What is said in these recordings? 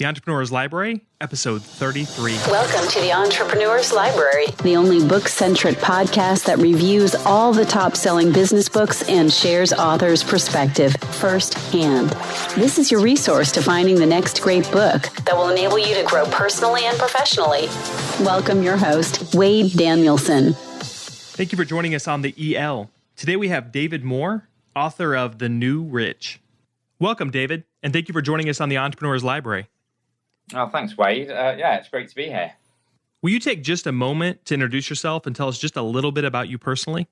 The Entrepreneur's Library, episode 33. Welcome to the Entrepreneur's Library, the only book-centric podcast that reviews all the top-selling business books and shares authors' perspective firsthand. This is your resource to finding the next great book that will enable you to grow personally and professionally. Welcome your host, Wade Danielson. Thank you for joining us on the EL. Today we have David Moore, author of The New Rich. Welcome, David, and thank you for joining us on the Entrepreneur's Library. Oh, thanks, Wade. Yeah, it's great to be here. Will you take just a moment to introduce yourself and tell us just a little bit about you personally?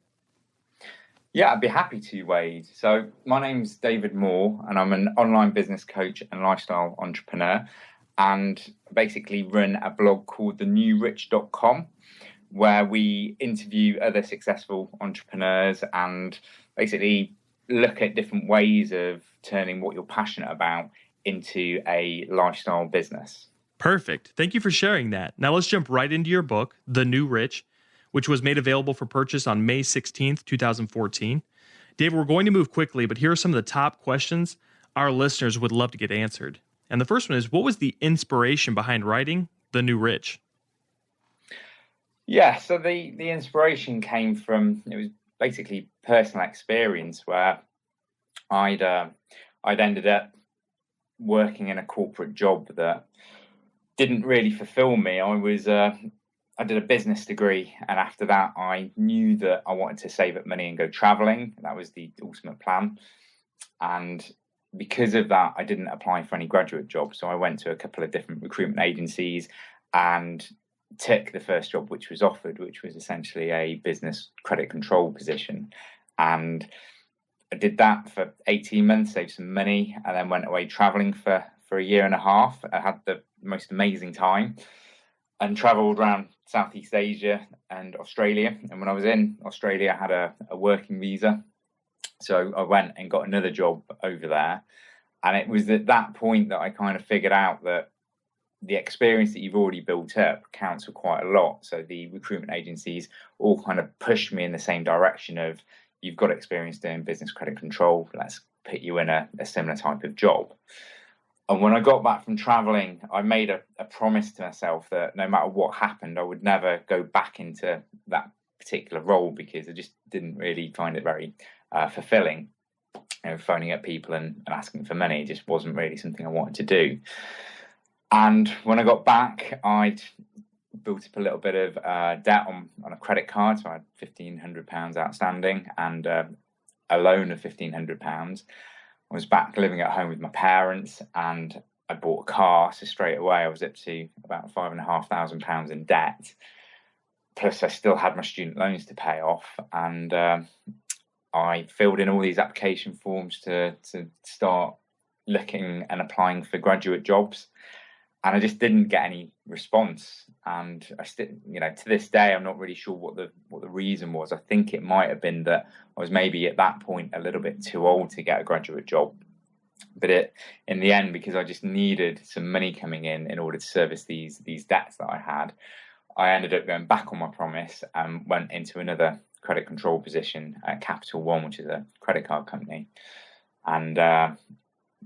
Yeah, I'd be happy to, Wade. So my name's David Moore, and I'm an online business coach and lifestyle entrepreneur, and basically run a blog called thenewrich.com, where we interview other successful entrepreneurs and basically look at different ways of turning what you're passionate about into a lifestyle business. Perfect. Thank you for sharing that. Now let's jump right into your book, The New Rich, which was made available for purchase on May 16th, 2014. David, we're going to move quickly, but here are some of the top questions our listeners would love to get answered. And the first one is, what was the inspiration behind writing The New Rich? Yeah, so the inspiration came from, it was basically personal experience where I'd ended up working in a corporate job that didn't really fulfill me. I did a business degree, and after that I knew that I wanted to save up money and go traveling. That was the ultimate plan. And because of that, I didn't apply for any graduate jobs. So I went to a couple of different recruitment agencies and took the first job which was offered, which was essentially a business credit control position. And I did that for 18 months, saved some money, and then went away traveling for a year and a half. I had the most amazing time and traveled around Southeast Asia and Australia. And when I was in Australia, I had a working visa. So I went and got another job over there. And it was at that point that I kind of figured out that the experience that you've already built up counts for quite a lot. So the recruitment agencies all kind of pushed me in the same direction of, you've got experience doing business credit control, let's put you in a similar type of job. And when I got back from traveling, I made a promise to myself that no matter what happened, I would never go back into that particular role, because I just didn't really find it very fulfilling. You know, phoning up people and asking for money just wasn't really something I wanted to do. And when I got back, I'd built up a little bit of debt on a credit card. So I had £1,500 outstanding and a loan of £1,500. I was back living at home with my parents, and I bought a car. So straight away I was up to about £5,500 in debt. Plus I still had my student loans to pay off. And I filled in all these application forms to start looking and applying for graduate jobs. And I just didn't get any response. And I still, to this day, I'm not really sure what the reason was. I think it might have been that I was maybe at that point a little bit too old to get a graduate job. But in the end, because I just needed some money coming in order to service these debts that I had, I ended up going back on my promise and went into another credit control position at Capital One, which is a credit card company. And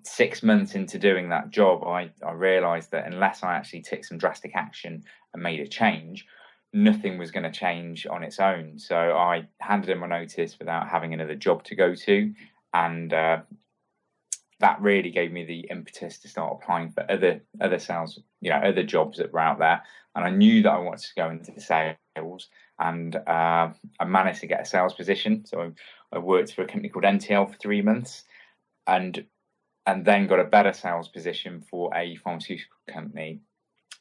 6 months into doing that job, I realised that unless I actually took some drastic action and made a change, nothing was going to change on its own. So I handed in my notice without having another job to go to, and that really gave me the impetus to start applying for other sales, other jobs that were out there. And I knew that I wanted to go into sales, and I managed to get a sales position. So I worked for a company called NTL for 3 months, and then got a better sales position for a pharmaceutical company.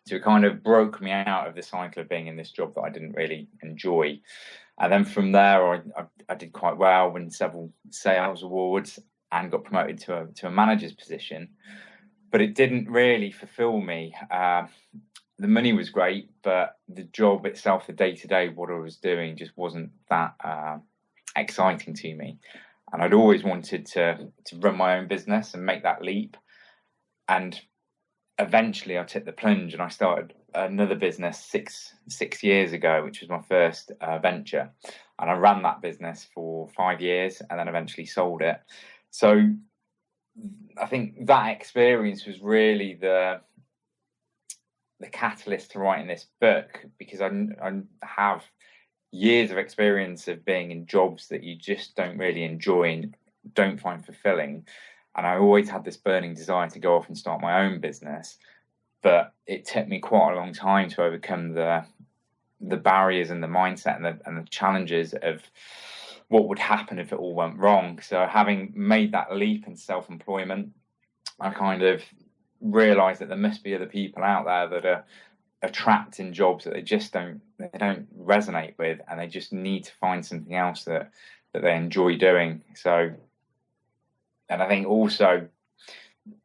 So it kind of broke me out of the cycle of being in this job that I didn't really enjoy. And then from there, I did quite well, won several sales awards, and got promoted to a manager's position. But it didn't really fulfill me. The money was great, but the job itself, the day-to-day, what I was doing, just wasn't that exciting to me. And I'd always wanted to run my own business and make that leap. And eventually I took the plunge and I started another business six years ago, which was my first venture. And I ran that business for 5 years and then eventually sold it. So I think that experience was really the the catalyst to writing this book, because I have years of experience of being in jobs that you just don't really enjoy and don't find fulfilling. And I always had this burning desire to go off and start my own business. But it took me quite a long time to overcome the barriers and the mindset and the challenges of what would happen if it all went wrong. So having made that leap in self-employment, I kind of realized that there must be other people out there that are trapped in jobs that they don't resonate with, and they just need to find something else that they enjoy doing. So, and I think also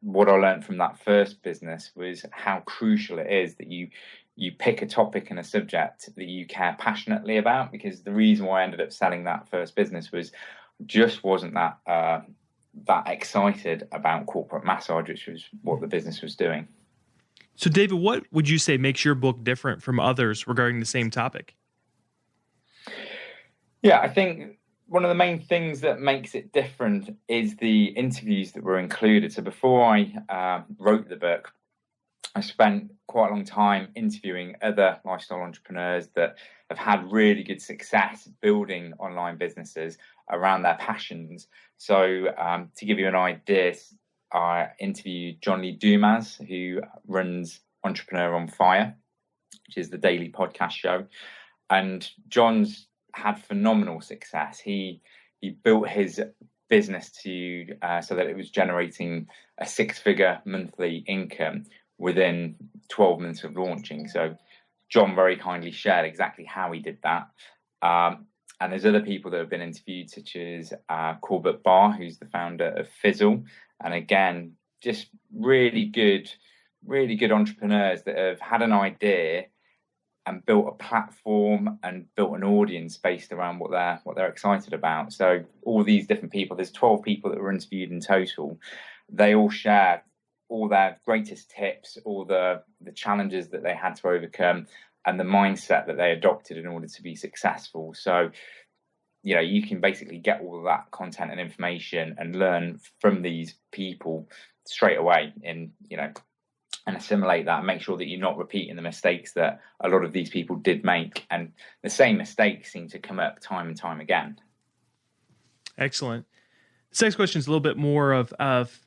what I learned from that first business was how crucial it is that you pick a topic and a subject that you care passionately about, because the reason why I ended up selling that first business was just wasn't that excited about corporate massage, which was what the business was doing. So David, what would you say makes your book different from others regarding the same topic? Yeah, I think one of the main things that makes it different is the interviews that were included. So before I wrote the book, I spent quite a long time interviewing other lifestyle entrepreneurs that have had really good success building online businesses around their passions. So to give you an idea, I interviewed John Lee Dumas, who runs Entrepreneur on Fire, which is the daily podcast show. And John's had phenomenal success. He built his business to so that it was generating a 6-figure monthly income within 12 months of launching. So John very kindly shared exactly how he did that. And there's other people that have been interviewed, such as Corbett Barr, who's the founder of Fizzle. And again, just really good entrepreneurs that have had an idea and built a platform and built an audience based around what they're excited about. So all these different people, there's 12 people that were interviewed in total. They all shared all their greatest tips, all the challenges that they had to overcome, and the mindset that they adopted in order to be successful. So, you know, you can basically get all of that content and information and learn from these people straight away and assimilate that and make sure that you're not repeating the mistakes that a lot of these people did make. And the same mistakes seem to come up time and time again. Excellent. This next question is a little bit more of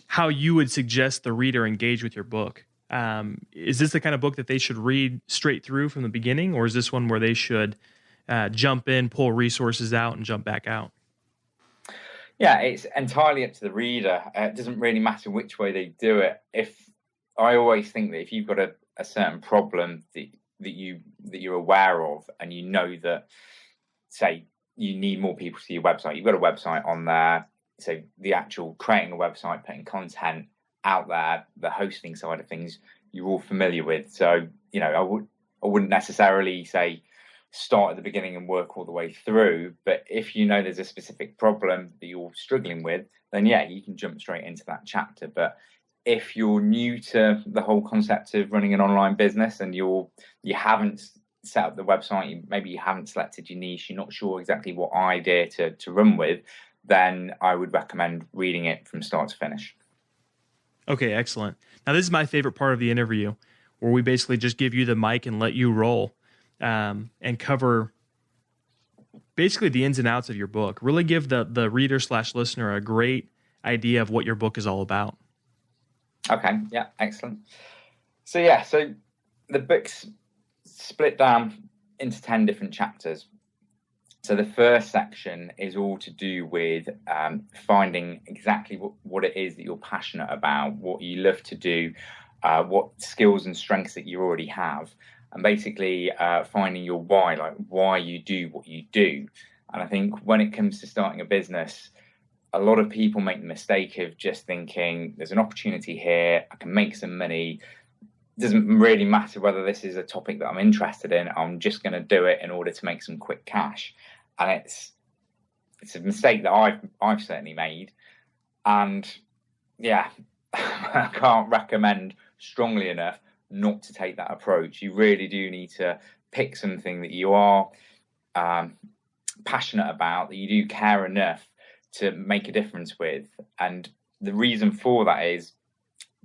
how you would suggest the reader engage with your book. Is this the kind of book that they should read straight through from the beginning, or is this one where they should jump in, pull resources out, and jump back out? Yeah, it's entirely up to the reader. It doesn't really matter which way they do it. I always think that if you've got a certain problem that you're aware of, and you know that, say, you need more people to see your website, you've got a website on there. So the actual creating a website, putting content out there, the hosting side of things, you're all familiar with. So, you know, I wouldn't necessarily say start at the beginning and work all the way through. But if you know there's a specific problem that you're struggling with, then yeah, you can jump straight into that chapter. But if you're new to the whole concept of running an online business and you haven't set up the website, maybe you haven't selected your niche, you're not sure exactly what idea to run with, then I would recommend reading it from start to finish. Okay, excellent. Now, this is my favorite part of the interview, where we basically just give you the mic and let you roll and cover basically the ins and outs of your book. Really give the reader/listener a great idea of what your book is all about. Okay, yeah, excellent. So the book's split down into 10 different chapters. So the first section is all to do with finding exactly what it is that you're passionate about, what you love to do, what skills and strengths that you already have, and basically finding your why, like why you do what you do. And I think when it comes to starting a business, a lot of people make the mistake of just thinking there's an opportunity here, I can make some money. It doesn't really matter whether this is a topic that I'm interested in, I'm just going to do it in order to make some quick cash. And it's a mistake that I've certainly made. And yeah, I can't recommend strongly enough not to take that approach. You really do need to pick something that you are passionate about, that you do care enough to make a difference with. And the reason for that is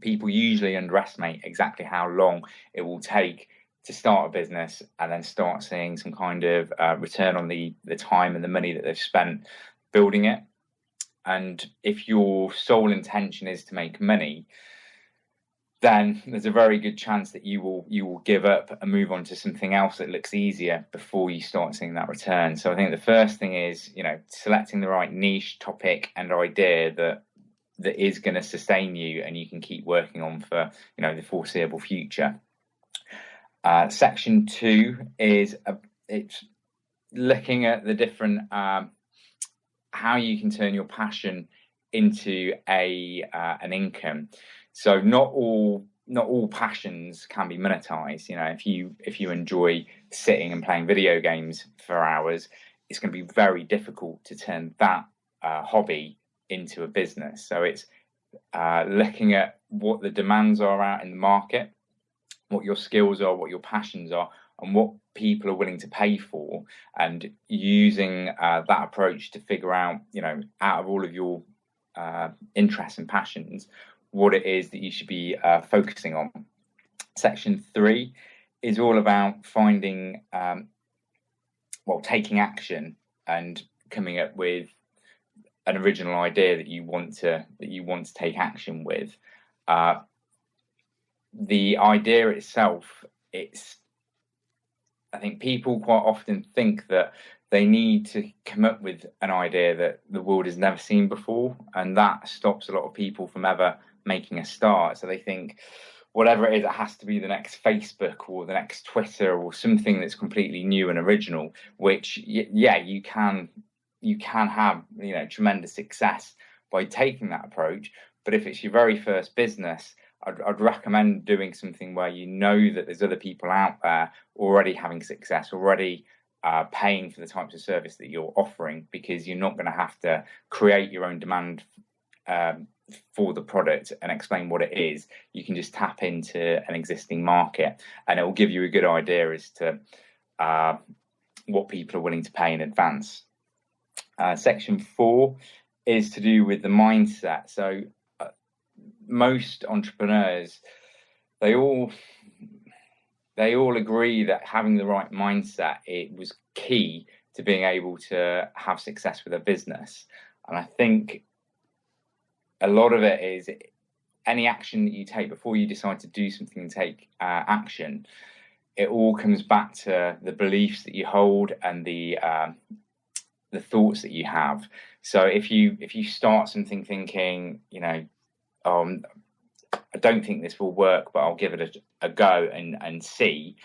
people usually underestimate exactly how long it will take to start a business and then start seeing some kind of return on the time and the money that they've spent building it. And if your sole intention is to make money, then there's a very good chance that you will give up and move on to something else that looks easier before you start seeing that return. So I think the first thing is, selecting the right niche, topic, and idea that is going to sustain you and you can keep working on for the foreseeable future. Section 2 is it's looking at the different how you can turn your passion into an income. So not all passions can be monetized. If you enjoy sitting and playing video games for hours, it's going to be very difficult to turn that hobby into a business. So it's looking at what the demands are out in the market, what your skills are, what your passions are, and what people are willing to pay for, and using that approach to figure out, out of all of your interests and passions, what it is that you should be focusing on. Section 3 is all about finding, taking action and coming up with an original idea that you want to take action with. The idea itself, I think people quite often think that they need to come up with an idea that the world has never seen before, and that stops a lot of people from ever making a start. So they think whatever it is, it has to be the next Facebook or the next Twitter or something that's completely new and original, which you can have tremendous success by taking that approach. But if it's your very first business, I'd recommend doing something where that there's other people out there already having success, already paying for the types of service that you're offering, because you're not going to have to create your own demand for the product and explain what it is. You can just tap into an existing market, and it will give you a good idea as to what people are willing to pay in advance. Section 4 is to do with the mindset. So most entrepreneurs, they all agree that having the right mindset, it was key to being able to have success with a business. And I think a lot of it is any action that you take before you decide to do something and take action. It all comes back to the beliefs that you hold and the thoughts that you have. So if you start something thinking, I don't think this will work, but I'll give it a go and see,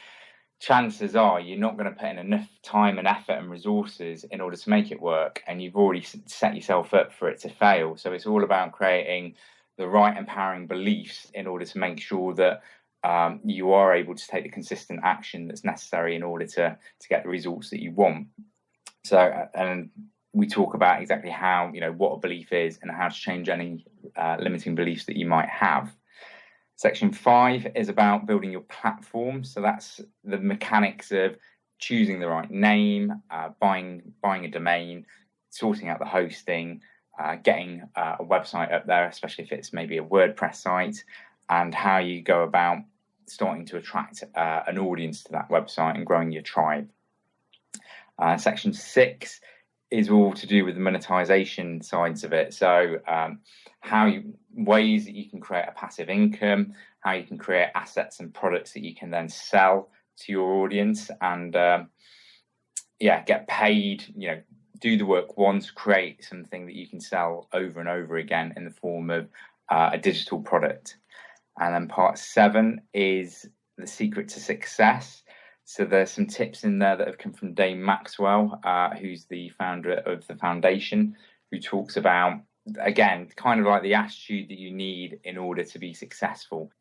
chances are you're not going to put in enough time and effort and resources in order to make it work, and you've already set yourself up for it to fail. So it's all about creating the right empowering beliefs in order to make sure that you are able to take the consistent action that's necessary in order to get the results that you want. So, and we talk about exactly how, what a belief is and how to change any limiting beliefs that you might have. Section 5 is about building your platform. So that's the mechanics of choosing the right name, buying a domain, sorting out the hosting, getting a website up there, especially if it's maybe a WordPress site, and how you go about starting to attract an audience to that website and growing your tribe. Section 6 is all to do with the monetization sides of it. So ways that you can create a passive income, how you can create assets and products that you can then sell to your audience and get paid, do the work once, create something that you can sell over and over again in the form of a digital product. And then part 7 is the secret to success. So there's some tips in there that have come from Dave Maxwell, who's the founder of the foundation, who talks about, again, kind of like the attitude that you need in order to be successful.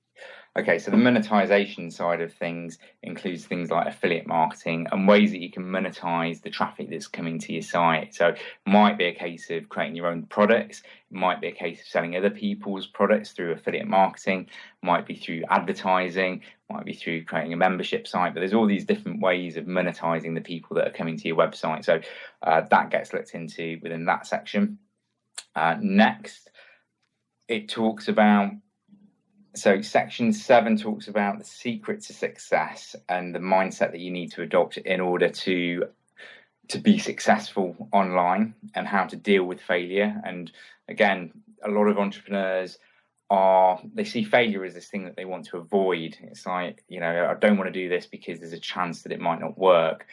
Okay, so the monetization side of things includes things like affiliate marketing and ways that you can monetize the traffic that's coming to your site. So it might be a case of creating your own products. It might be a case of selling other people's products through affiliate marketing. It might be through advertising. It might be through creating a membership site. But there's all these different ways of monetizing the people that are coming to your website. So that gets looked into within that section. Next, it talks about So section 7 talks about the secret to success and the mindset that you need to adopt in order to be successful online, and how to deal with failure. And again, a lot of entrepreneurs they see failure as this thing that they want to avoid. It's like, I don't want to do this because there's a chance that it might not work.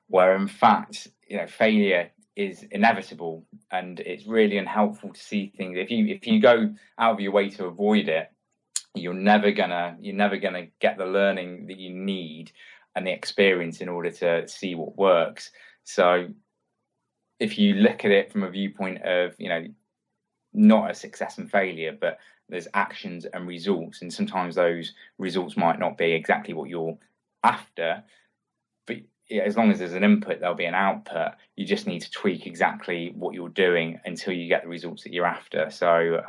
Where in fact, failure is inevitable, and it's really unhelpful to see things. If you go out of your way to avoid it, you're never gonna get the learning that you need and the experience in order to see what works. So if you look at it from a viewpoint of, not a success and failure, but there's actions and results, and sometimes those results might not be exactly what you're after, but as long as there's an input, there'll be an output. You just need to tweak exactly what you're doing until you get the results that you're after. So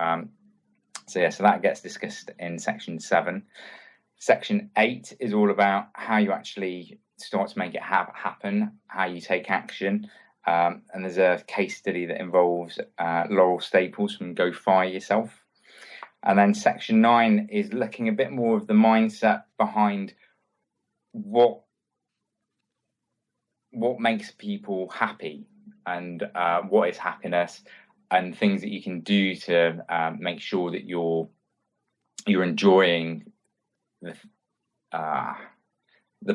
that gets discussed in section 7. Section 8 is all about how you actually start to make it happen, how you take action. And there's a case study that involves Laurel Staples from Go Fire Yourself. And then section 9 is looking a bit more of the mindset behind what makes people happy, and what is happiness, and things that you can do to make sure that you're enjoying the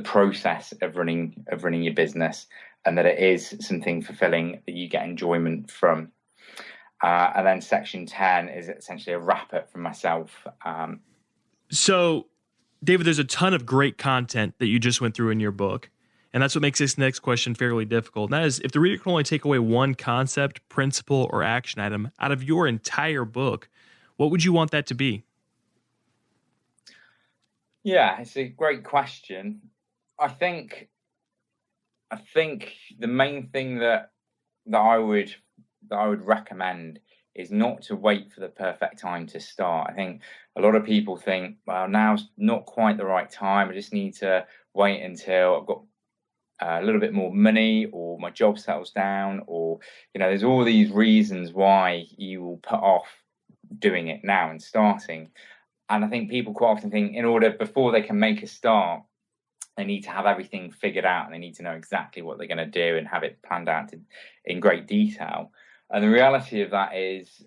process of running your business, and that it is something fulfilling that you get enjoyment from. And then section 10 is essentially a wrap up from myself. So, David, there's a ton of great content that you just went through in your book. And that's what makes this next question fairly difficult. And that is, if the reader can only take away one concept, principle, or action item out of your entire book, what would you want that to be? Yeah, it's a great question. I think the main thing that I would recommend is not to wait for the perfect time to start. I think a lot of people think, well, now's not quite the right time. I just need to wait until I've got a little bit more money, or my job settles down, or there's all these reasons why you will put off doing it now and starting. And I think people quite often think, before they can make a start, they need to have everything figured out, and they need to know exactly what they're going to do and have it planned out in great detail. And the reality of that is,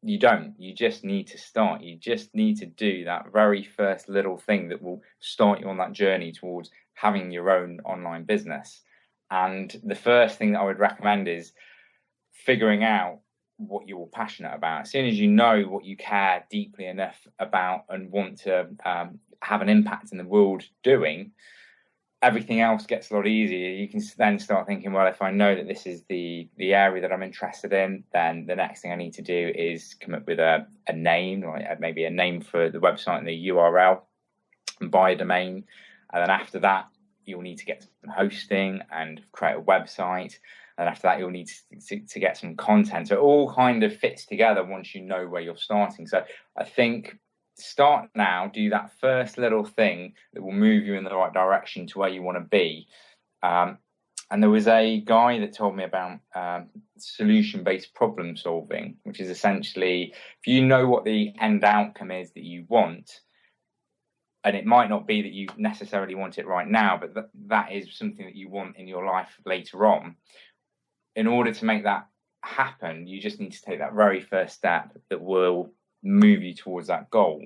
you don't. You just need to start. You just need to do that very first little thing that will start you on that journey towards having your own online business. And the first thing that I would recommend is figuring out what you're passionate about. As soon as you know what you care deeply enough about and want to have an impact in the world doing, everything else gets a lot easier. You can then start thinking, well, if I know that this is the area that I'm interested in, then the next thing I need to do is come up with a name, like maybe a name for the website and the URL, and buy a domain. And then after that, you'll need to get some hosting and create a website. And after that, you'll need to get some content. So it all kind of fits together once you know where you're starting. So I think start now, do that first little thing that will move you in the right direction to where you want to be. And there was a guy that told me about solution-based problem solving, which is essentially, if you know what the end outcome is that you want, and it might not be that you necessarily want it right now, but that is something that you want in your life later on. In order to make that happen, you just need to take that very first step that will move you towards that goal.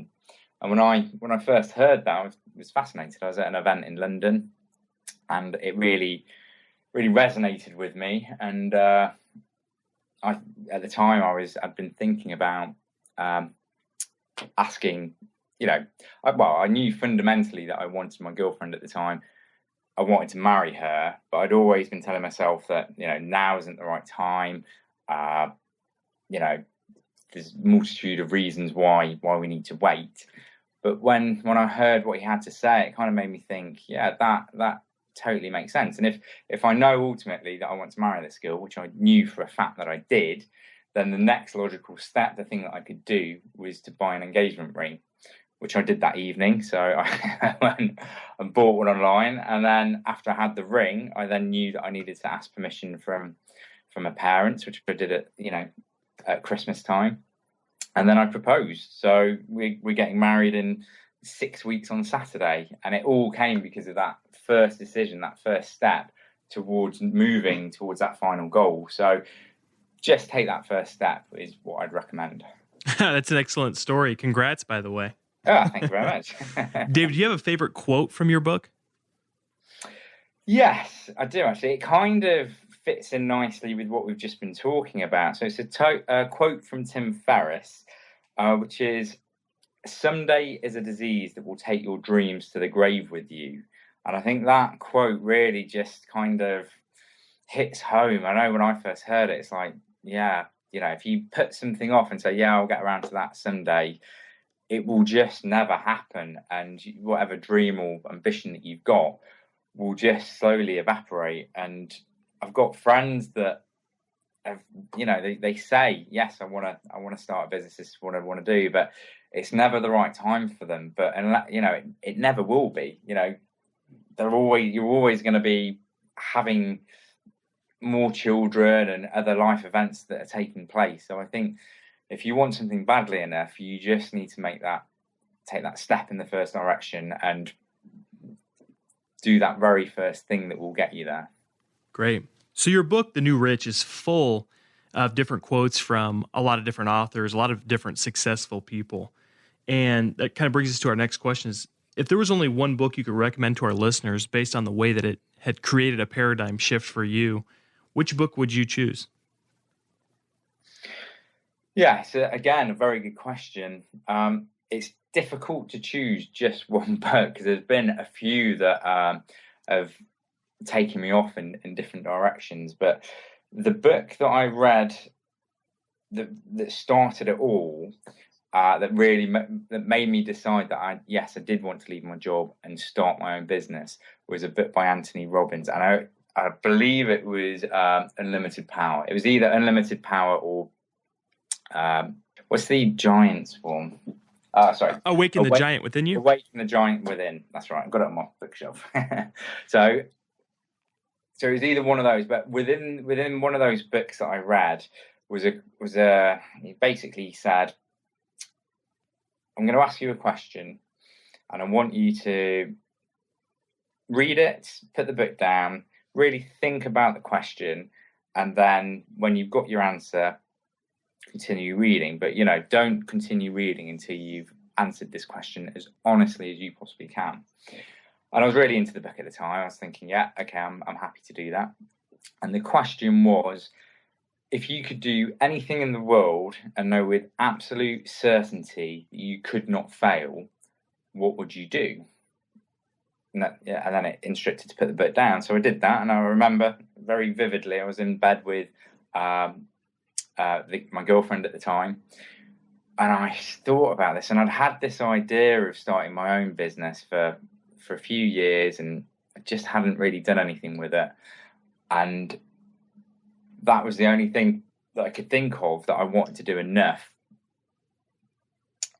And when I first heard that, I was fascinated. I was at an event in London, and it really, really resonated with me. And at the time, I'd been thinking about asking. I knew fundamentally that I wanted my girlfriend at the time. I wanted to marry her, but I'd always been telling myself that, now isn't the right time. There's a multitude of reasons why we need to wait. But when I heard what he had to say, it kind of made me think, yeah, that totally makes sense. And if I know ultimately that I want to marry this girl, which I knew for a fact that I did, then the next logical step, the thing that I could do, was to buy an engagement ring, which I did that evening. So I went and bought one online. And then after I had the ring, I then knew that I needed to ask permission from my parents, which I did at Christmas time. And then I proposed. So we're getting married in 6 weeks on Saturday. And it all came because of that first decision, that first step towards moving towards that final goal. So just take that first step is what I'd recommend. That's an excellent story. Congrats, by the way. Oh, thank you very much. David, do you have a favorite quote from your book? Yes, I do actually. It kind of fits in nicely with what we've just been talking about. So it's a quote from Tim Ferriss, which is, "Someday is a disease that will take your dreams to the grave with you." And I think that quote really just kind of hits home. I know when I first heard it, it's like, yeah, if you put something off and say, yeah, I'll get around to that someday, it will just never happen. And whatever dream or ambition that you've got will just slowly evaporate. And I've got friends that have, they say, yes, I want to start a business. This is what I want to do, but it's never the right time for them. But it never will be. You're always going to be having more children and other life events that are taking place. So I think if you want something badly enough, you just need to take that step in the first direction and do that very first thing that will get you there. Great. So your book, The New Rich, is full of different quotes from a lot of different authors, a lot of different successful people. And that kind of brings us to our next question is, if there was only one book you could recommend to our listeners based on the way that it had created a paradigm shift for you, which book would you choose? Yeah, so again, a very good question. It's difficult to choose just one book because there's been a few that have taken me off in different directions. But the book that I read that started it all, that made me decide that I did want to leave my job and start my own business, was a book by Anthony Robbins. And I believe it was Unlimited Power. It was either Unlimited Power or what's the Giant's form? Awaken the Giant Within You? Awaken the Giant Within. That's right. I've got it on my bookshelf. So it was either one of those, but within one of those books that I read he basically said, I'm going to ask you a question and I want you to read it, put the book down, really think about the question, and then when you've got your answer, continue reading. But, don't continue reading until you've answered this question as honestly as you possibly can. And I was really into the book at the time. I was thinking, yeah, okay, I'm happy to do that. And the question was, if you could do anything in the world and know with absolute certainty that you could not fail, what would you do? And then it instructed to put the book down. So I did that, and I remember very vividly, I was in bed with my girlfriend at the time, and I thought about this, and I'd had this idea of starting my own business for a few years, and I just hadn't really done anything with it. And that was the only thing that I could think of that I wanted to do enough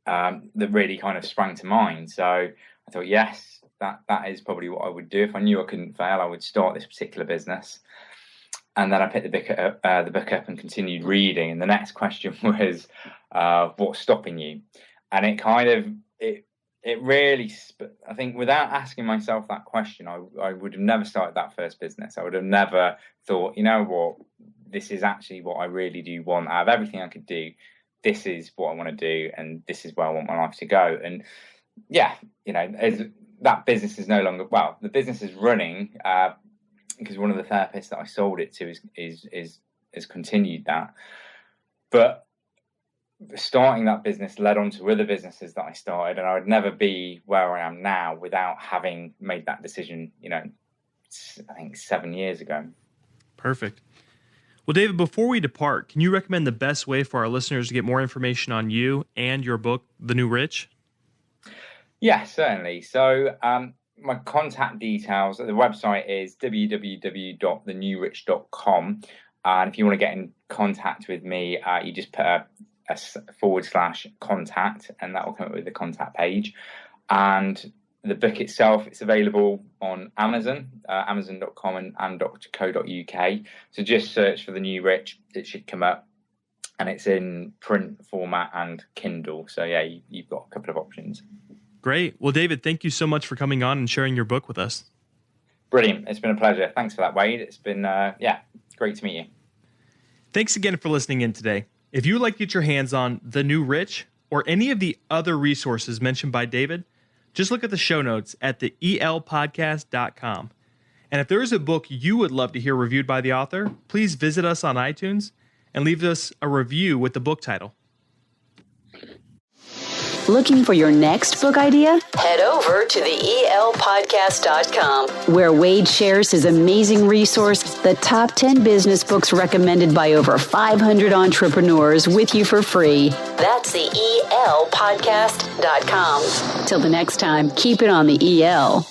that really kind of sprang to mind. So I thought, yes, that is probably what I would do. If I knew I couldn't fail, I would start this particular business. And then I picked the book up and continued reading. And the next question was, what's stopping you? And it kind of, it really, I think without asking myself that question, I would have never started that first business. I would have never thought, you know what, this is actually what I really do want. Out of everything I could do, this is what I want to do, and this is where I want my life to go. And yeah, that business is no longer, well, the business is running because one of the therapists that I sold it to is continued that. But starting that business led on to other businesses that I started, and I would never be where I am now without having made that decision, I think 7 years ago. Perfect. Well, David, before we depart, can you recommend the best way for our listeners to get more information on you and your book, The New Rich? Yeah, certainly. So my contact details, the website is www.thenewrich.com. And if you want to get in contact with me, you just put a /contact, and that will come up with the contact page. And the book itself, it's available on Amazon, amazon.com and .co.uk. So just search for The New Rich, it should come up. and it's in print format and Kindle. So yeah, you've got a couple of options. Great. Well, David, thank you so much for coming on and sharing your book with us. Brilliant. It's been a pleasure. Thanks for that, Wade. It's been, great to meet you. Thanks again for listening in today. If you would like to get your hands on The New Rich or any of the other resources mentioned by David, just look at the show notes at the elpodcast.com. And if there is a book you would love to hear reviewed by the author, please visit us on iTunes and leave us a review with the book title. Looking for your next book idea? Head over to the elpodcast.com, where Wade shares his amazing resource, the top 10 business books recommended by over 500 entrepreneurs, with you for free. That's the elpodcast.com. Till the next time, keep it on the EL.